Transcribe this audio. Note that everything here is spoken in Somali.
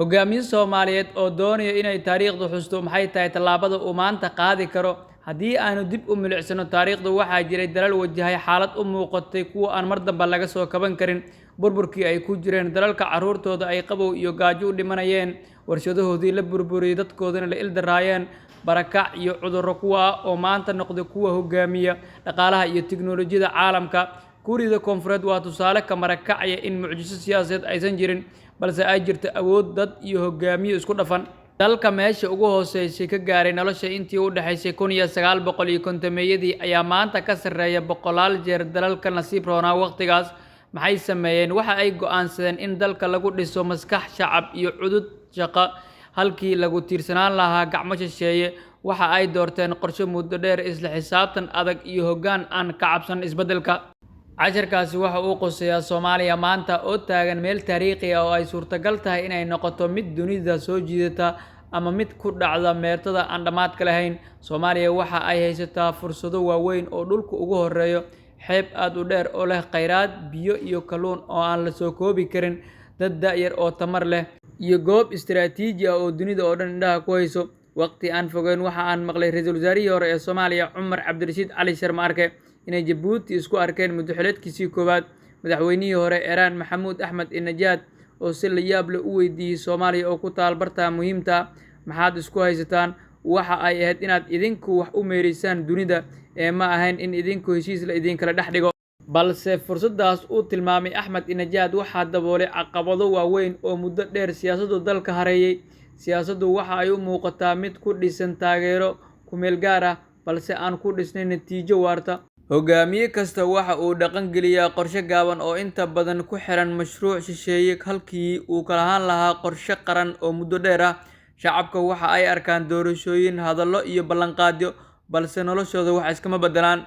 Hogaamiye Soomaaliyeed oo doonaya inay taariikhdu xusto maxay tahay tallaabada uu maanta qaadi karo haddii aanu dib u milicsano taariikhda waxaa jiray dalal wajahay xaalad u muuqatay kuwa aan mar dambe laga soo kaban karin burburkii ay ku jireen dalalka carruurtooda ay qabow iyo gaajo u dhimanayeen warshadahoodii la burburiyey dadkoodana la ildarraayeen barakac iyo cudurro kuwa oo maanta noqday kuwa hogaamiya dhaqaalaha iyo tiknoolajiyada caalamka Kuuriyada Koonfureed waa tusaale ka marakacaya in mucjiso siyaasadeed aysan jirin balse ay jirto awood dad iyo hogaamiye isku dhafan dalka meesha ugu hooseysay ka gaaray nolosha intii u dhaxaysay 1950 ayaa maanta ka sarreeya boqolaal jeer dalalka nasiib roonaa waqtigaas maxay sameeyeen waxa ay go'aansadeen in dalka lagu dhiso maskax shacab iyo cudud shaqo halkii lagu tiirsanaan lahaa gacmo shisheeye waxa ay doorteen qorshe muddo dheer isla xisaabtan adag iyo hoggaan aan ka cabsan isbeddelka casharkaasi waxa uu quseeyaa Soomaaliya maanta oo taagan meel taariikhi ah oo ay suurtagal tahay inay noqoto mid dunida soo jiidata ama mid ku dhacda meertada aan dhamaadka lahayn Soomaaliya waxa ay haysataa fursado waaweyn oo dhulka ugu horeeyo xeeb aad u dheer oo leh kheyraad biyo iyo kalluun oo aan la soo koobi karin dad da'yar oo tamar leh iyo goob istiraatiiji ah oo dunida oo dhan indhaha ku hayso waqti aan fogeyn waxa aan maqlay ra'iisul wasaarihii hore ee Soomaaliya Cumar Cabdirashiid Cali Sharma Arke inay Djibouti isku arkeen madaxweynaha koowaad madaxweynihii hore Iran Maxamuud Axmed Najaad oo si la yaab leh u weydiiyay Soomaaliya oo ku taal barta muhiimta maxaad isku haysataan waxa ay ahayd inaad idinku wax u meereysaan dunida ee ma ahayn in idinku heshiis la idin kala dhex dhigo balse fursadaas uu tilmaamay Axmed Najaad waxa daboolay caqabado waaweyn oo muddo dheer siyaasadda dalka hareeyay siyaasaddu waxa ay u muuqataa mid ku dhisan taageero ku meel gaar ah balse aan ku dhisnayn natiijo waarta hogaamiye kasta waxa uu dhaqan geliyaa qorshe gaaban oo inta badan ku xiran mashruuc shisheeye halkii uu ka lahaan lahaa qorshe qaran oo muddo dheer ah shacabka waxa ay arkaan doorashooyin hadallo iyo ballanqaadyo balse noloshooda wax iskama beddelaan